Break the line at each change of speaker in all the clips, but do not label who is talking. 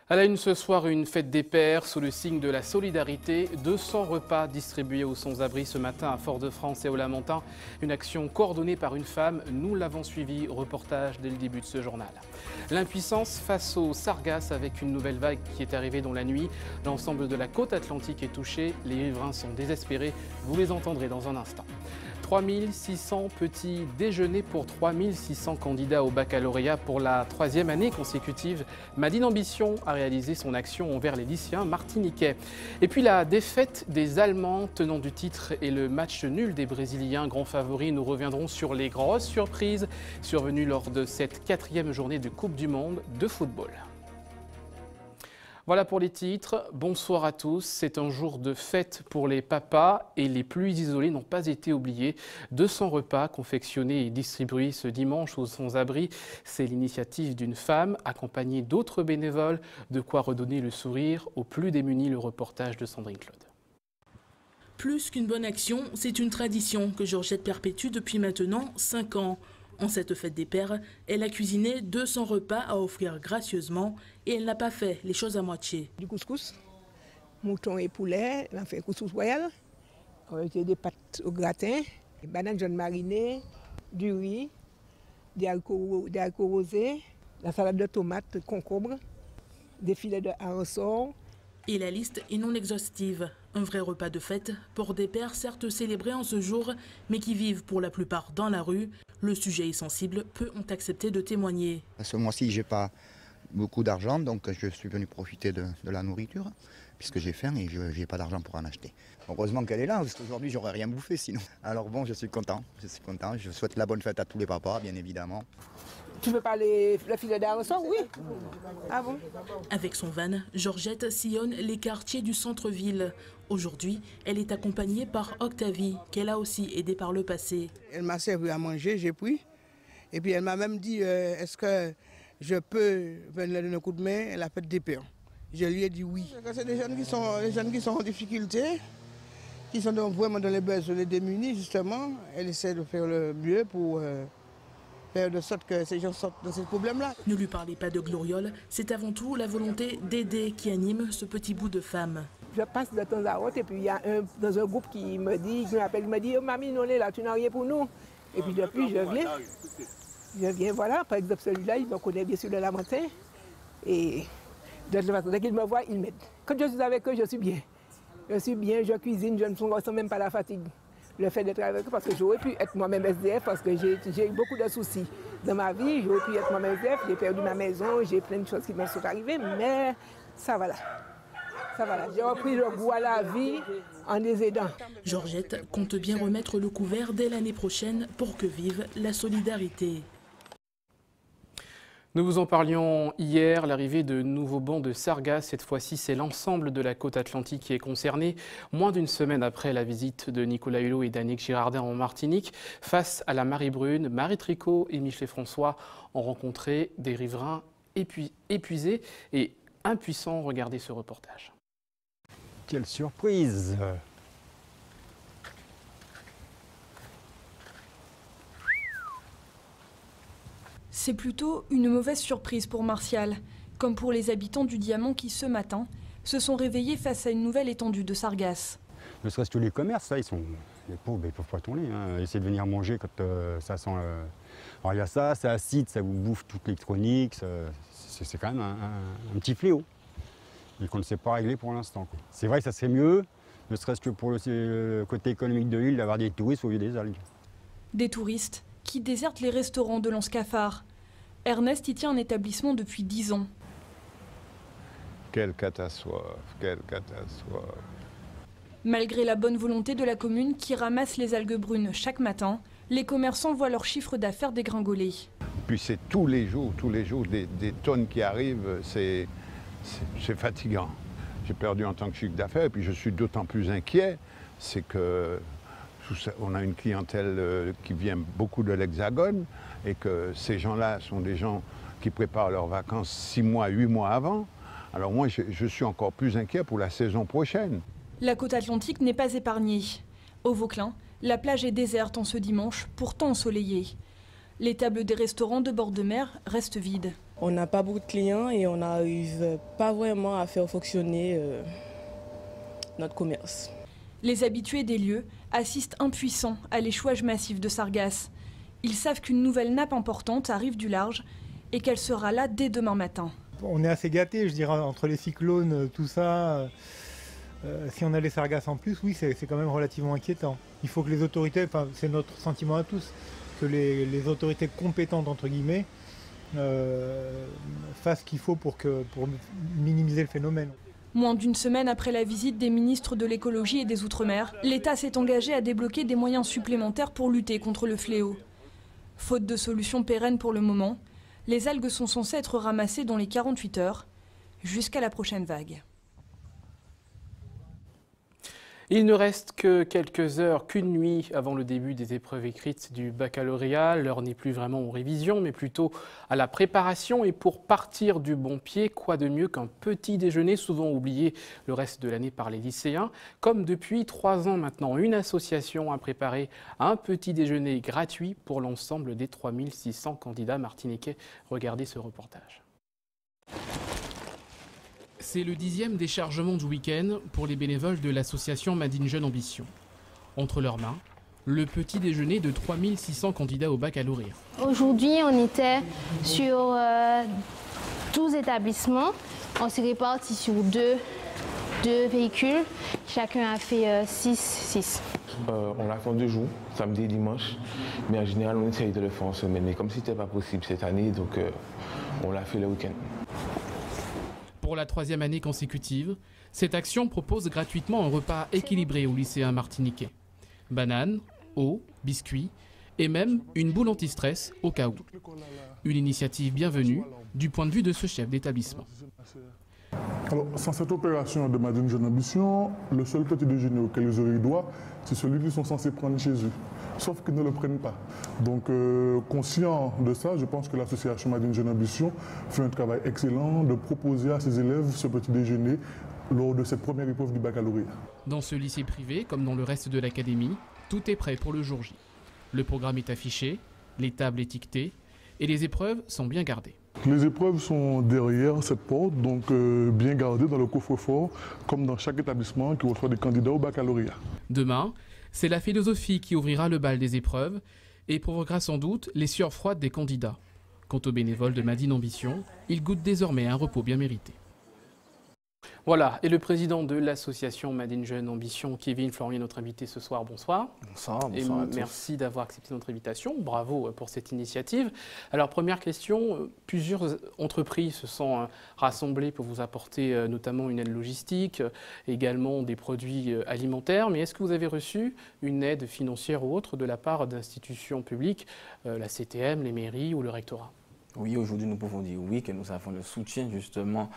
À la une ce soir, une fête des pères sous le signe de la solidarité. 200 repas distribués aux sans-abri ce matin à Fort-de-France et au Lamentin. Une action coordonnée par une femme. Nous l'avons suivi. Reportage dès le début de ce journal. L'impuissance face aux sargasses avec une nouvelle vague qui est arrivée dans la nuit. L'ensemble de la côte atlantique est touché. Les riverains sont désespérés. Vous les entendrez dans un instant. 3600 petits déjeuners pour 3600 candidats au baccalauréat pour la 3e année consécutive. Madine Ambition a réalisé son action envers les lycéens martiniquais. Et puis la défaite des Allemands tenant du titre et le match nul des Brésiliens, grands favoris. Nous reviendrons sur les grosses surprises survenues lors de cette 4e journée de Coupe du Monde de football. Voilà pour les titres. Bonsoir à tous. C'est un jour de fête pour les papas et les plus isolés n'ont pas été oubliés. 200 repas confectionnés et distribués ce dimanche aux sans-abri. C'est l'initiative d'une femme accompagnée d'autres bénévoles. De quoi redonner le sourire aux plus démunis. Le reportage de Sandrine Claude.
Plus qu'une bonne action, c'est une tradition que Georgette perpétue depuis maintenant 5 ans. En cette fête des pères, elle a cuisiné 200 repas à offrir gracieusement et elle n'a pas fait les choses à moitié.
Du couscous, mouton et poulet, on a fait couscous royal, on a fait des pâtes au gratin, des bananes jaunes marinées, du riz, des haricots rosés, la salade de tomates, concombre, des filets de harissons.
Et la liste est non exhaustive. Un vrai repas de fête pour des pères certes célébrés en ce jour, mais qui vivent pour la plupart dans la rue. Le sujet est sensible, peu ont accepté de témoigner.
Ce mois-ci, j'ai pas beaucoup d'argent, donc je suis venu profiter de la nourriture, puisque j'ai faim et je n'ai pas d'argent pour en acheter. Heureusement qu'elle est là, parce qu'aujourd'hui, j'aurais rien bouffé sinon. Alors bon, je suis content. Je souhaite la bonne fête à tous les papas, bien évidemment.
Tu veux parler le filet d'harissons? Oui. Ah bon?
Avec son van, Georgette sillonne les quartiers du centre-ville. Aujourd'hui, elle est accompagnée par Octavie, qu'elle a aussi aidée par le passé.
Elle m'a servi à manger, j'ai pris. Et puis elle m'a même dit, est-ce que je peux venir donner un coup de main à la fête des pères? Je lui ai dit oui. C'est des jeunes qui sont en difficulté, qui sont vraiment dans les besoins, les démunis justement. Elle essaie de faire le mieux pour faire de sorte que ces gens sortent de ces problèmes-là.
Ne lui parlez pas de gloriole, c'est avant tout la volonté d'aider qui anime ce petit bout de femme.
Je passe de temps à autre et puis il y a dans un groupe qui m'appelle, il me dit oh, mamie, on est là, tu n'as rien pour nous. Et puis depuis, je viens, voilà, par exemple celui-là, il me connaît bien sûr le Lamentin. Et de toute façon, dès qu'il me voit, il m'aide. Quand je suis avec eux, je suis bien. Je suis bien, je cuisine, je ne ressens même pas la fatigue. Le fait d'être avec eux, parce que j'aurais pu être moi-même SDF, parce que j'ai eu beaucoup de soucis dans ma vie. J'aurais pu être moi-même SDF, j'ai perdu ma maison, j'ai plein de choses qui me sont arrivées, mais ça va là. Ça va là. J'ai repris le goût à la vie en les aidant.
Georgette compte bien remettre le couvert dès l'année prochaine pour que vive la solidarité.
Nous vous en parlions hier, l'arrivée de nouveaux bancs de sargasses. Cette fois-ci, c'est l'ensemble de la côte atlantique qui est concernée. Moins d'une semaine après la visite de Nicolas Hulot et d'Annick Girardin en Martinique, face à la marée brune, Marie Tricot et Michelet François ont rencontré des riverains épuisés et impuissants. Regardez ce reportage.
Quelle surprise!
C'est plutôt une mauvaise surprise pour Martial, comme pour les habitants du Diamant qui, ce matin, se sont réveillés face à une nouvelle étendue de sargasses.
Ne serait-ce que les commerces, là, les pauvres, ils ne peuvent pas tourner. Essayer de venir manger quand ça sent... Alors il y a ça, c'est acide, ça vous bouffe toute l'électronique, c'est quand même un petit fléau. Et qu'on ne sait pas régler pour l'instant. C'est vrai que ça serait mieux, ne serait-ce que pour le côté économique de l'île, d'avoir des touristes au lieu des algues. Des touristes qui désertent les restaurants de l'Anse-Cafard. Ernest y tient un établissement depuis 10 ans.
Quelle catastrophe, quelle catastrophe.
Malgré la bonne volonté de la commune qui ramasse les algues brunes chaque matin, les commerçants voient leur chiffre d'affaires dégringoler.
Puis c'est tous les jours des tonnes qui arrivent, c'est fatigant. J'ai perdu en tant que chiffre d'affaires et puis je suis d'autant plus inquiet, c'est que on a une clientèle qui vient beaucoup de l'Hexagone et que ces gens-là sont des gens qui préparent leurs vacances 6 mois, 8 mois avant. Alors moi, je suis encore plus inquiet pour la saison prochaine.
La côte atlantique n'est pas épargnée. Au Vauclin, la plage est déserte en ce dimanche, pourtant ensoleillée. Les tables des restaurants de bord de mer restent vides.
On n'a pas beaucoup de clients et on n'arrive pas vraiment à faire fonctionner notre commerce.
Les habitués des lieux assistent impuissants à l'échouage massif de sargasses. Ils savent qu'une nouvelle nappe importante arrive du large et qu'elle sera là dès demain matin.
On est assez gâtés, je dirais, entre les cyclones, tout ça. Si on a les sargasses en plus, oui, c'est quand même relativement inquiétant. Il faut que les autorités, enfin, c'est notre sentiment à tous, que les autorités compétentes, entre guillemets, fassent ce qu'il faut pour minimiser le phénomène.
Moins d'une semaine après la visite des ministres de l'écologie et des Outre-mer, l'État s'est engagé à débloquer des moyens supplémentaires pour lutter contre le fléau. Faute de solution pérenne pour le moment, les algues sont censées être ramassées dans les 48 heures, jusqu'à la prochaine vague.
Il ne reste que quelques heures, qu'une nuit avant le début des épreuves écrites du baccalauréat. L'heure n'est plus vraiment aux révisions, mais plutôt à la préparation. Et pour partir du bon pied, quoi de mieux qu'un petit déjeuner, souvent oublié le reste de l'année par les lycéens. Comme depuis 3 ans maintenant, une association a préparé un petit déjeuner gratuit pour l'ensemble des 3600 candidats martiniquais. Regardez ce reportage. C'est le 10e déchargement du week-end pour les bénévoles de l'association Made in Jeune Ambition. Entre leurs mains, le petit déjeuner de 3600 candidats au baccalauréat.
Aujourd'hui, on était sur 12 établissements. On s'est répartis sur deux véhicules. Chacun a fait 6.
On l'a fait en 2 jours, samedi et dimanche. Mais en général, on essaye de le faire en semaine. Mais comme c'était pas possible cette année, donc on l'a fait le week-end.
Pour la 3e année consécutive, cette action propose gratuitement un repas équilibré aux lycéens martiniquais. Bananes, eau, biscuits et même une boule anti-stress au cas où. Une initiative bienvenue du point de vue de ce chef d'établissement.
Alors, sans cette opération de Made in Jeune Ambition, le seul petit déjeuner auquel ils auraient droit, c'est celui qu'ils sont censés prendre chez eux. Sauf qu'ils ne le prennent pas. Donc, conscient de ça, je pense que l'association Made in Jeune Ambition fait un travail excellent de proposer à ses élèves ce petit déjeuner lors de cette première épreuve du baccalauréat.
Dans ce lycée privé, comme dans le reste de l'académie, tout est prêt pour le jour J. Le programme est affiché, les tables étiquetées et les épreuves sont bien gardées.
Les épreuves sont derrière cette porte, donc bien gardées dans le coffre-fort, comme dans chaque établissement qui reçoit des candidats au baccalauréat.
Demain, c'est la philosophie qui ouvrira le bal des épreuves et provoquera sans doute les sueurs froides des candidats. Quant aux bénévoles de Made in Ambition, ils goûtent désormais un repos bien mérité. Voilà, et le président de l'association Made in Jeune Ambition, Kevin Florian, notre invité ce soir. Bonsoir.
Bonsoir
et
à tous.
Merci d'avoir accepté notre invitation. Bravo pour cette initiative. Alors, première question, plusieurs entreprises se sont rassemblées pour vous apporter notamment une aide logistique, également des produits alimentaires. Mais est-ce que vous avez reçu une aide financière ou autre de la part d'institutions publiques, la CTM, les mairies ou le rectorat ?
Oui, aujourd'hui, nous pouvons dire oui, que nous avons le soutien justement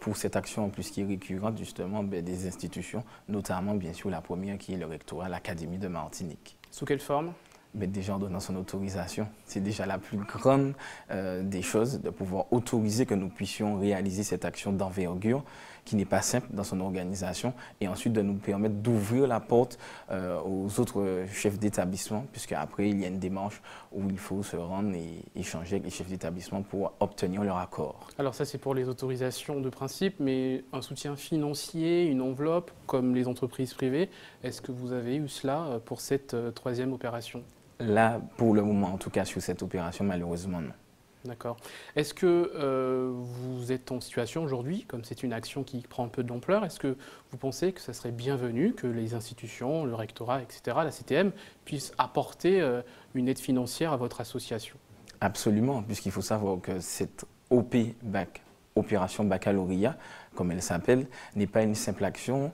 pour cette action en plus qui est récurrente justement des institutions, notamment bien sûr la première qui est le rectorat, l'Académie de Martinique.
Sous quelle forme ?
Déjà en donnant son autorisation. C'est déjà la plus grande des choses de pouvoir autoriser que nous puissions réaliser cette action d'envergure qui n'est pas simple dans son organisation et ensuite de nous permettre d'ouvrir la porte aux autres chefs d'établissement puisque après il y a une démarche où il faut se rendre et échanger avec les chefs d'établissement pour obtenir leur accord.
Alors ça c'est pour les autorisations de principe, mais un soutien financier, une enveloppe comme les entreprises privées, est-ce que vous avez eu cela pour cette 3e opération ?
Là, pour le moment, en tout cas, sur cette opération, malheureusement, non.
D'accord. Est-ce que vous êtes en situation aujourd'hui, comme c'est une action qui prend un peu de l'ampleur, est-ce que vous pensez que ça serait bienvenu que les institutions, le rectorat, etc., la CTM, puissent apporter une aide financière à votre association ?
Absolument, puisqu'il faut savoir que cette opération baccalauréat, comme elle s'appelle, n'est pas une simple action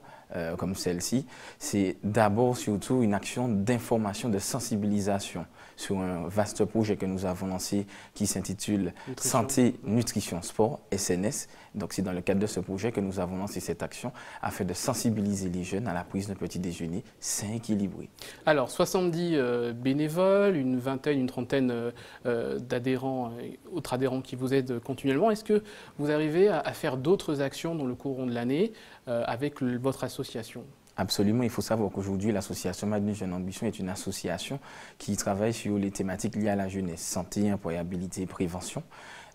comme celle-ci. C'est d'abord surtout une action d'information, de sensibilisation sur un vaste projet que nous avons lancé qui s'intitule Santé, Nutrition, Sport, SNS. Donc c'est dans le cadre de ce projet que nous avons lancé cette action afin de sensibiliser les jeunes à la prise d'un petit déjeuner sain et équilibré.
Alors 70 bénévoles, une vingtaine, une trentaine d'adhérents, autres adhérents qui vous aident continuellement. Est-ce que vous arrivez à faire d'autres actions dans le courant de l'année avec votre association ?
Absolument, il faut savoir qu'aujourd'hui, l'association Made in Jeune Ambition est une association qui travaille sur les thématiques liées à la jeunesse, santé, employabilité et prévention.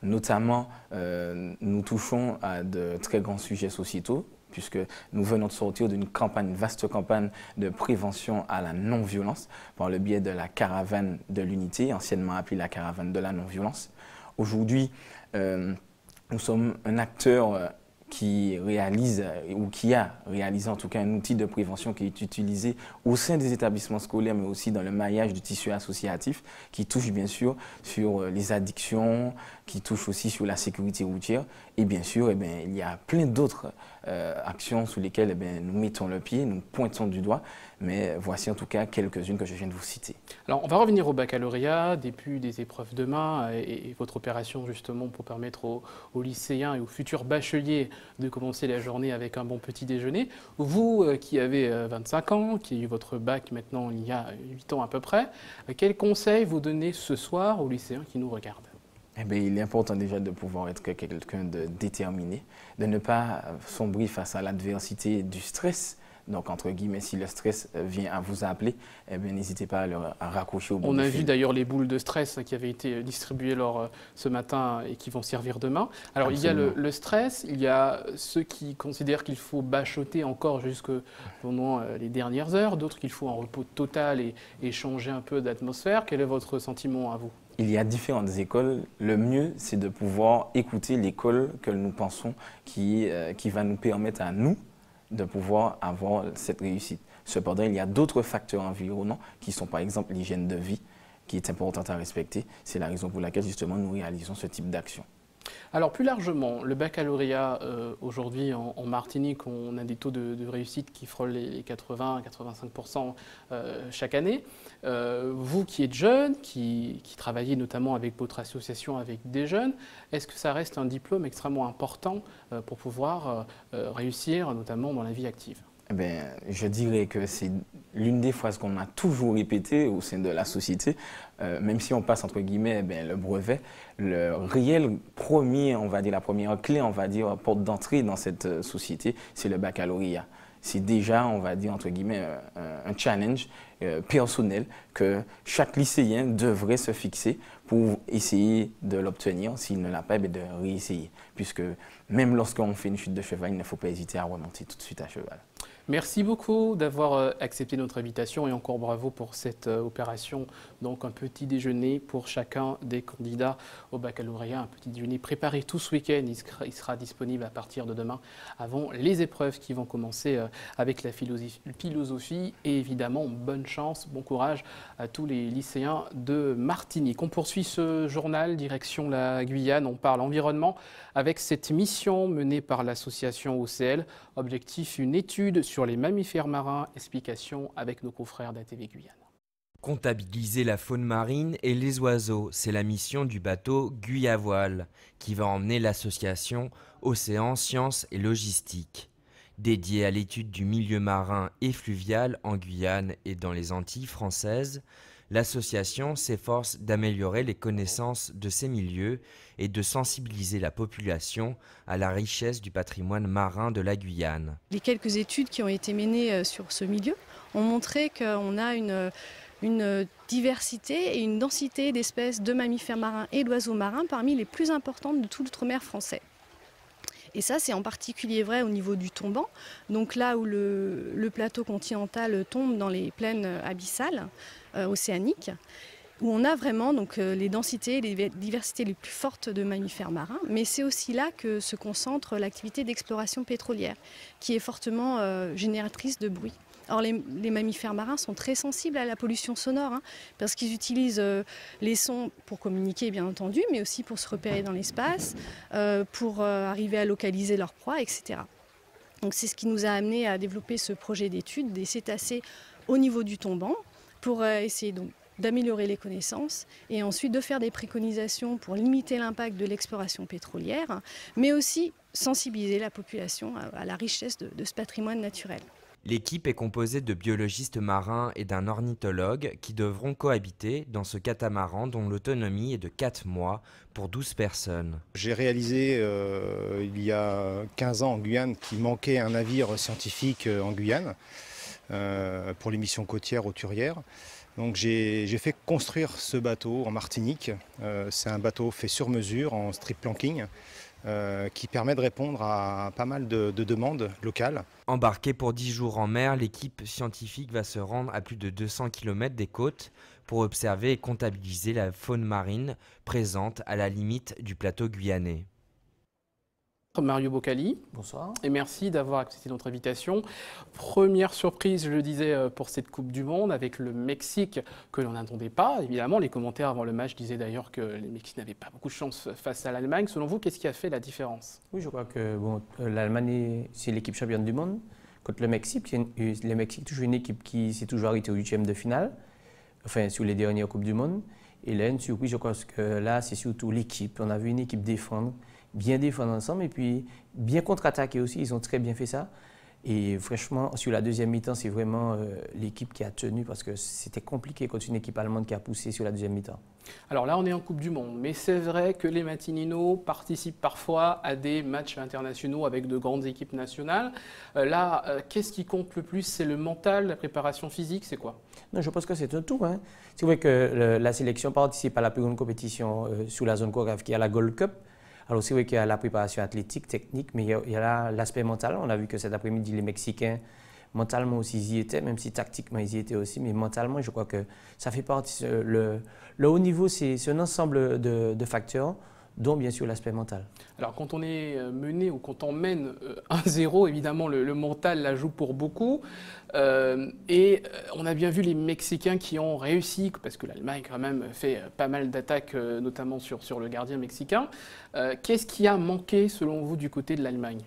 Notamment, nous touchons à de très grands sujets sociétaux, puisque nous venons de sortir d'une campagne, une vaste campagne de prévention à la non-violence par le biais de la caravane de l'unité, anciennement appelée la caravane de la non-violence. Aujourd'hui, nous sommes un acteur qui réalise, ou qui a réalisé en tout cas un outil de prévention qui est utilisé au sein des établissements scolaires, mais aussi dans le maillage du tissu associatif, qui touche bien sûr sur les addictions, qui touche aussi sur la sécurité routière. Et bien sûr, il y a plein d'autres actions sur lesquelles nous mettons le pied, nous pointons du doigt, mais voici en tout cas quelques-unes que je viens de vous citer.
Alors, on va revenir au baccalauréat, des épreuves demain et votre opération justement pour permettre aux lycéens et aux futurs bacheliers de commencer la journée avec un bon petit déjeuner. Vous qui avez 25 ans, qui avez eu votre bac maintenant il y a 8 ans à peu près, quels conseils vous donnez ce soir aux lycéens qui nous regardent ?
Il est important déjà de pouvoir être quelqu'un de déterminé, de ne pas sombrer face à l'adversité du stress. Donc, entre guillemets, si le stress vient à vous appeler, n'hésitez pas à raccrocher au bon
On a
fil.
vu d'ailleurs les boules de stress qui avaient été distribuées ce matin et qui vont servir demain. Alors, absolument. Il y a le stress, il y a ceux qui considèrent qu'il faut bachoter encore jusque pendant les dernières heures, d'autres qu'il faut un repos total et changer un peu d'atmosphère. Quel est votre sentiment à vous ?
Il y a différentes écoles. Le mieux, c'est de pouvoir écouter l'école que nous pensons qui va nous permettre à nous de pouvoir avoir cette réussite. Cependant, il y a d'autres facteurs environnants qui sont par exemple l'hygiène de vie, qui est importante à respecter. C'est la raison pour laquelle justement nous réalisons ce type d'action.
Alors plus largement, le baccalauréat, aujourd'hui en Martinique, on a des taux de réussite qui frôlent les 80-85% chaque année. Vous qui êtes jeune, qui travaillez notamment avec votre association avec des jeunes, est-ce que ça reste un diplôme extrêmement important pour pouvoir réussir notamment dans la vie active ?
Je dirais que c'est l'une des phrases qu'on a toujours répétées au sein de la société, même si on passe entre guillemets le brevet, le réel premier, on va dire la première clé, on va dire porte d'entrée dans cette société, c'est le baccalauréat. C'est déjà, on va dire entre guillemets, un challenge personnel que chaque lycéen devrait se fixer pour essayer de l'obtenir. S'il ne l'a pas, de réessayer. Puisque même lorsqu'on fait une chute de cheval, il ne faut pas hésiter à remonter tout de suite à cheval.
Merci beaucoup d'avoir accepté notre invitation et encore bravo pour cette opération. Donc un petit déjeuner pour chacun des candidats au baccalauréat, un petit déjeuner préparé tout ce week-end. Il sera disponible à partir de demain avant les épreuves qui vont commencer avec la philosophie. Et évidemment, bonne chance, bon courage à tous les lycéens de Martinique. On poursuit ce journal direction la Guyane. On parle environnement avec cette mission menée par l'association OCL. Objectif, une étude sur les mammifères marins. Explication avec nos confrères d'ATV Guyane.
Comptabiliser la faune marine et les oiseaux, c'est la mission du bateau Guyavoile qui va emmener l'association Océan, Sciences et Logistique. Dédiée à l'étude du milieu marin et fluvial en Guyane et dans les Antilles françaises, l'association s'efforce d'améliorer les connaissances de ces milieux et de sensibiliser la population à la richesse du patrimoine marin de la Guyane.
Les quelques études qui ont été menées sur ce milieu ont montré qu'on a une diversité et une densité d'espèces de mammifères marins et d'oiseaux marins parmi les plus importantes de tout l'outre-mer français. Et ça, c'est en particulier vrai au niveau du tombant, donc là où le plateau continental tombe dans les plaines abyssales océaniques, où on a vraiment donc, les densités, les diversités les plus fortes de mammifères marins, mais c'est aussi là que se concentre l'activité d'exploration pétrolière, qui est fortement génératrice de bruit. Or, les mammifères marins sont très sensibles à la pollution sonore, parce qu'ils utilisent les sons pour communiquer, bien entendu, mais aussi pour se repérer dans l'espace, pour arriver à localiser leur proie, etc. Donc, c'est ce qui nous a amené à développer ce projet d'étude des cétacés au niveau du tombant, pour essayer donc d'améliorer les connaissances et ensuite de faire des préconisations pour limiter l'impact de l'exploration pétrolière, mais aussi sensibiliser la population à la richesse de ce patrimoine naturel.
L'équipe est composée de biologistes marins et d'un ornithologue qui devront cohabiter dans ce catamaran dont l'autonomie est de 4 mois pour 12 personnes.
J'ai réalisé il y a 15 ans en Guyane qu'il manquait un navire scientifique en Guyane. pour les missions côtières auturières. Donc j'ai fait construire ce bateau en Martinique. C'est un bateau fait sur mesure en strip planking qui permet de répondre à pas mal de demandes locales.
Embarquée pour 10 jours en mer, l'équipe scientifique va se rendre à plus de 200 km des côtes pour observer et comptabiliser la faune marine présente à la limite du plateau guyanais.
Mario Boccali.
Bonsoir.
Et merci d'avoir accepté notre invitation. Première surprise, je le disais, pour cette Coupe du Monde avec le Mexique que l'on n'attendait pas. Évidemment, les commentaires avant le match disaient d'ailleurs que les Mexicains n'avaient pas beaucoup de chance face à l'Allemagne. Selon vous, qu'est-ce qui a fait la différence?
Oui, je crois que l'Allemagne, c'est l'équipe championne du monde. Contre le Mexique, le Mexique toujours une équipe qui s'est toujours arrêtée au 8e de finale, enfin sur les dernières Coupes du Monde. Et là, une surprise, je crois que là, c'est surtout l'équipe. On a vu une équipe bien défendre ensemble et puis bien contre-attaquer aussi. Ils ont très bien fait ça. Et franchement, sur la deuxième mi-temps, c'est vraiment l'équipe qui a tenu parce que c'était compliqué contre une équipe allemande qui a poussé sur la deuxième mi-temps.
Alors là, on est en Coupe du Monde, mais c'est vrai que les Matininos participent parfois à des matchs internationaux avec de grandes équipes nationales. Là, qu'est-ce qui compte le plus? C'est le mental, la préparation physique, c'est quoi?
Non, je pense que c'est un tout. Hein. C'est vrai que la sélection participe à la plus grande compétition sous la zone CONCACAF qui est la Gold Cup. Alors c'est vrai qu'il y a la préparation athlétique, technique, mais il y a l'aspect mental. On a vu que cet après-midi, les Mexicains, mentalement aussi, ils y étaient, même si tactiquement, ils y étaient aussi. Mais mentalement, je crois que ça fait partie. Le haut niveau, c'est un ensemble de facteurs, dont bien sûr l'aspect mental.
Alors quand on est mené ou quand on mène 1-0, évidemment, le mental la joue pour beaucoup. Et on a bien vu les Mexicains qui ont réussi, parce que l'Allemagne quand même fait pas mal d'attaques, notamment sur le gardien mexicain. Qu'est-ce qui a manqué selon vous du côté de l'Allemagne?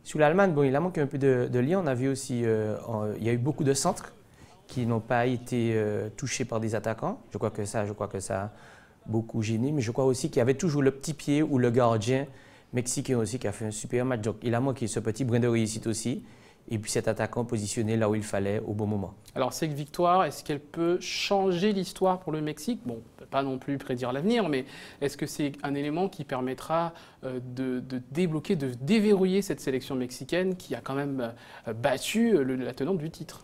Sur l'Allemagne, bon, il a manqué un peu de lien. On a vu aussi, il y a eu beaucoup de centres qui n'ont pas été touchés par des attaquants. Je crois que ça a beaucoup gêné, mais je crois aussi qu'il y avait toujours le petit pied ou le gardien mexicain aussi qui a fait un super match. Donc il a manqué ce petit brin de réussite aussi. Et puis cet attaquant positionné là où il fallait au bon moment.
Alors cette victoire, est-ce qu'elle peut changer l'histoire pour le Mexique? Bon, on ne peut pas non plus prédire l'avenir, mais est-ce que c'est un élément qui permettra de débloquer, de déverrouiller cette sélection mexicaine qui a quand même battu la tenante du titre?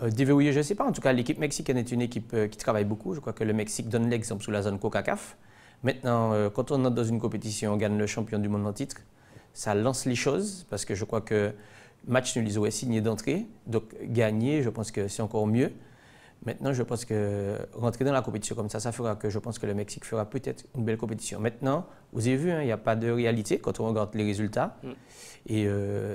Déverrouiller, je ne sais pas. En tout cas, l'équipe mexicaine est une équipe qui travaille beaucoup. Je crois que le Mexique donne l'exemple sous la zone CONCACAF. Maintenant, quand on entre dans une compétition, on gagne le champion du monde en titre, ça lance les choses parce que je crois que match nul, ils auraient signé d'entrée. Donc gagner, je pense que c'est encore mieux. Maintenant, je pense que rentrer dans la compétition comme ça fera que je pense que le Mexique fera peut-être une belle compétition. Maintenant, vous avez vu, il n'y a pas de réalité quand on regarde les résultats. Et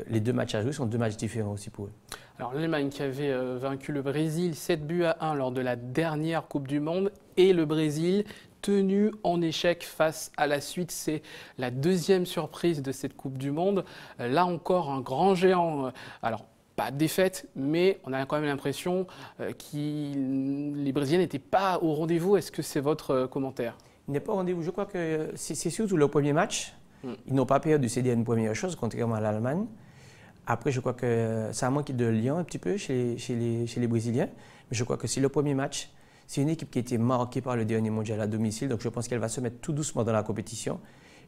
les deux matchs à jouer sont deux matchs différents aussi pour eux.
Alors l'Allemagne qui avait vaincu le Brésil 7-1 lors de la dernière Coupe du Monde et le Brésil tenu en échec face à la Suisse. C'est la deuxième surprise de cette Coupe du Monde. Là encore, un grand géant. Alors, pas de défaite, mais on a quand même l'impression que les Brésiliens n'étaient pas au rendez-vous. Est-ce que c'est votre commentaire?
Il n'est pas au rendez-vous. Je crois que c'est surtout le premier match. Ils n'ont pas perdu, c'est une première chose, contrairement à l'Allemagne. Après, je crois que ça a manqué de lien un petit peu chez les Brésiliens. Mais je crois que c'est le premier match. C'est une équipe qui a été marquée par le dernier mondial à domicile. Donc je pense qu'elle va se mettre tout doucement dans la compétition.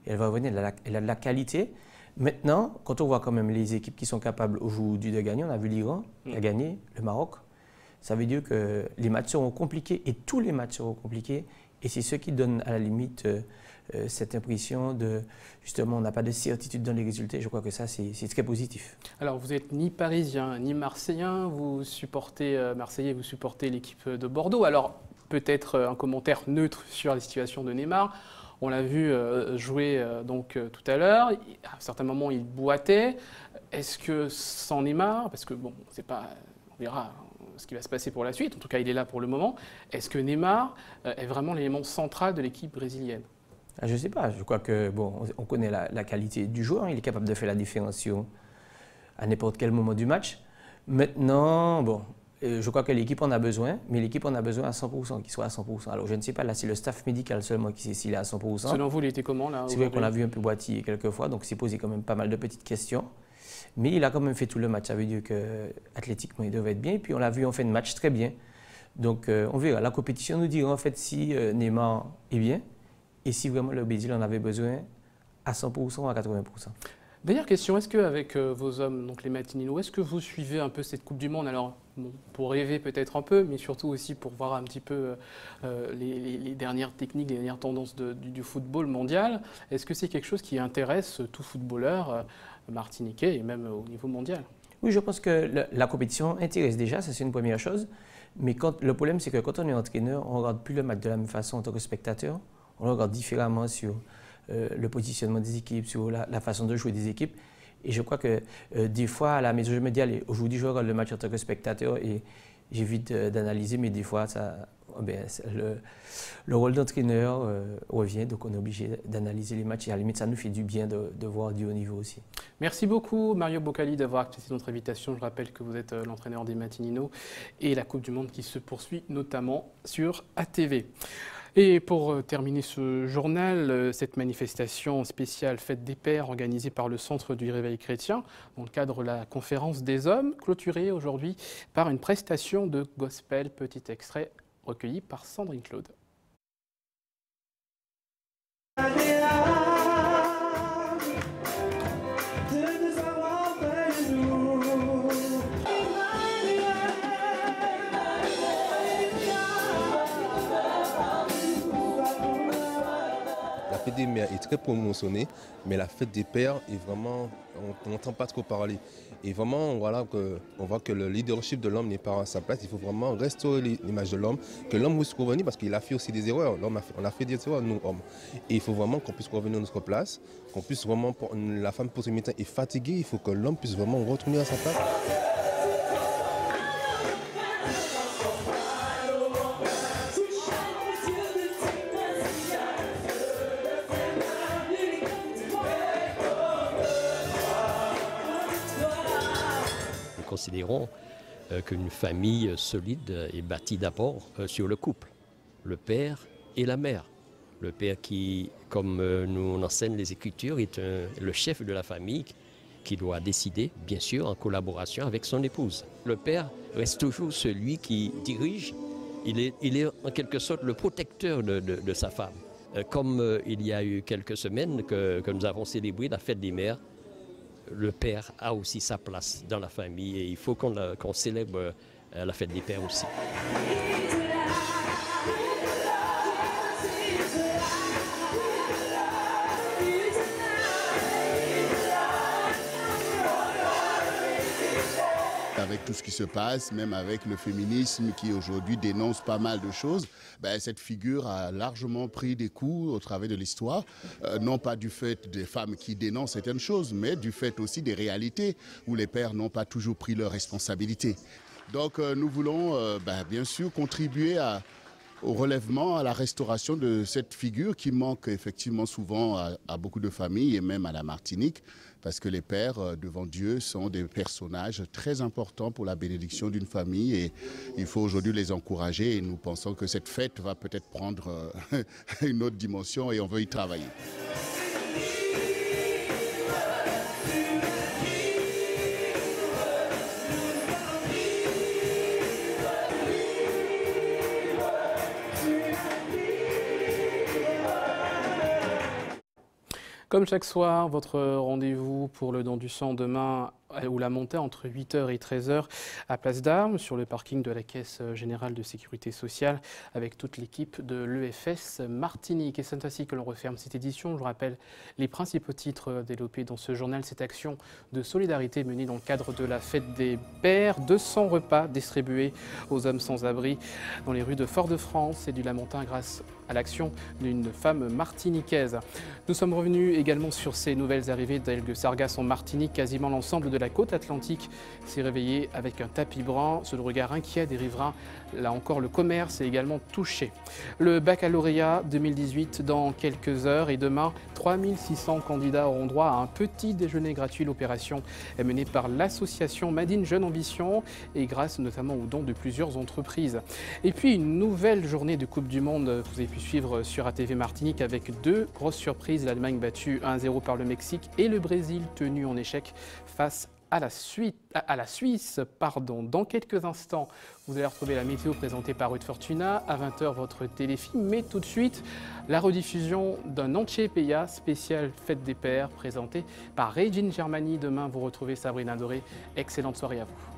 Et elle va revenir, elle a de la qualité. Maintenant, quand on voit quand même les équipes qui sont capables aujourd'hui de gagner, on a vu l'Iran qui a gagné, le Maroc. Ça veut dire que les matchs seront compliqués et tous les matchs seront compliqués. Et c'est ce qui donne à la limite cette impression de, justement, on n'a pas de certitude dans les résultats. Je crois que ça, c'est très positif.
Alors, vous n'êtes ni parisien, ni marseillien. Vous supportez Marseillais, vous supportez l'équipe de Bordeaux. Alors, peut-être un commentaire neutre sur la situation de Neymar. On l'a vu jouer tout à l'heure. À un certain moment, il boitait. Est-ce que sans Neymar, parce que bon, c'est pas, on verra ce qui va se passer pour la suite. En tout cas, il est là pour le moment. Est-ce que Neymar est vraiment l'élément central de l'équipe brésilienne?
Je ne sais pas. Je crois que bon, on connaît la qualité du joueur. Il est capable de faire la différence à n'importe quel moment du match. Maintenant, bon. Je crois que l'équipe en a besoin, mais l'équipe en a besoin à 100%, qu'il soit à 100%. Alors je ne sais pas, là c'est le staff médical seulement qui sait s'il est à 100%.
Selon vous, il était comment là?
C'est vrai qu'on l'a vu un peu boitiller quelques fois, donc il s'est posé quand même pas mal de petites questions. Mais il a quand même fait tout le match, ça veut dire qu'athlétiquement il devait être bien. Et puis on l'a vu en fin de match très bien. Donc on verra, la compétition nous dira en fait si Neymar est bien et si vraiment le Brésil en avait besoin à 100% ou à 80%.
Dernière question, est-ce qu'avec vos hommes, donc les Matinino, est-ce que vous suivez un peu cette Coupe du Monde? Alors, bon, pour rêver peut-être un peu, mais surtout aussi pour voir un petit peu les dernières techniques, les dernières tendances du football mondial. Est-ce que c'est quelque chose qui intéresse tout footballeur martiniquais et même au niveau mondial?
Oui, je pense que la compétition intéresse déjà, ça c'est une première chose. Mais le problème, c'est que quand on est entraîneur, on ne regarde plus le match de la même façon en tant que spectateur. On le regarde différemment sur le positionnement des équipes, sur la façon de jouer des équipes. Et je crois que des fois, à la maison, je me dis, allez, aujourd'hui, je regarde le match en tant que spectateur et j'évite d'analyser, mais des fois, le rôle d'entraîneur revient, donc on est obligé d'analyser les matchs et à la limite, ça nous fait du bien de voir du haut niveau aussi.
Merci beaucoup, Mario Boccali, d'avoir accepté notre invitation. Je rappelle que vous êtes l'entraîneur des Matinino et la Coupe du Monde qui se poursuit notamment sur ATV. Et pour terminer ce journal, cette manifestation spéciale Fête des Pères organisée par le Centre du Réveil Chrétien dans le cadre de la conférence des hommes, clôturée aujourd'hui par une prestation de gospel. Petit extrait recueilli par Sandrine Claude.
La fête des mères est très promotionnée, mais la fête des pères est vraiment, on n'entend pas trop parler. Et vraiment, voilà, on voit que le leadership de l'homme n'est pas à sa place. Il faut vraiment restaurer l'image de l'homme, que l'homme puisse revenir parce qu'il a fait aussi des erreurs. On a fait des erreurs, nous, hommes. Et il faut vraiment qu'on puisse revenir à notre place, qu'on puisse vraiment, la femme pour ce matin est fatiguée, il faut que l'homme puisse vraiment retourner à sa place.
Considérons qu'une famille solide est bâtie d'abord sur le couple, le père et la mère. Le père qui, comme nous enseignent les Écritures, est le chef de la famille qui doit décider, bien sûr, en collaboration avec son épouse. Le père reste toujours celui qui dirige, il est en quelque sorte le protecteur de sa femme. Comme il y a eu quelques semaines que nous avons célébré la fête des mères, le père a aussi sa place dans la famille et il faut qu'on célèbre la fête des pères aussi.
Avec tout ce qui se passe, même avec le féminisme qui aujourd'hui dénonce pas mal de choses, cette figure a largement pris des coups au travers de l'histoire, non pas du fait des femmes qui dénoncent certaines choses, mais du fait aussi des réalités où les pères n'ont pas toujours pris leurs responsabilités. Donc nous voulons bien sûr contribuer au relèvement, à la restauration de cette figure qui manque effectivement souvent à beaucoup de familles et même à la Martinique, parce que les pères devant Dieu sont des personnages très importants pour la bénédiction d'une famille et il faut aujourd'hui les encourager et nous pensons que cette fête va peut-être prendre une autre dimension et on veut y travailler.
Comme chaque soir, votre rendez-vous pour le don du sang demain ou la montée entre 8h et 13h à Place d'Armes sur le parking de la Caisse Générale de Sécurité Sociale avec toute l'équipe de l'EFS Martinique. Et c'est ainsi que l'on referme cette édition. Je rappelle les principaux titres développés dans ce journal. Cette action de solidarité menée dans le cadre de la fête des pères. 200 repas distribués aux hommes sans abri dans les rues de Fort-de-France et du Lamentin grâce à l'action d'une femme martiniquaise. Nous sommes revenus également sur ces nouvelles arrivées d'algues sargasses en Martinique. Quasiment l'ensemble de la côte atlantique s'est réveillé avec un tapis brun. Ce regard inquiet des riverains, là encore le commerce est également touché. Le baccalauréat 2018 dans quelques heures et demain, 3600 candidats auront droit à un petit déjeuner gratuit. L'opération est menée par l'association Madine Jeune Ambition et grâce notamment aux dons de plusieurs entreprises. Et puis une nouvelle journée de Coupe du Monde. Vous avez pu suivre sur ATV Martinique avec deux grosses surprises. L'Allemagne battue 1-0 par le Mexique et le Brésil tenu en échec face à la Suisse. Dans quelques instants, vous allez retrouver la météo présentée par Ruth Fortuna. À 20h, votre téléfilm. Mais tout de suite, la rediffusion d'un Entier Peya spécial Fête des Pères, présenté par Regine Germani. Demain, vous retrouvez Sabrina Doré. Excellente soirée à vous.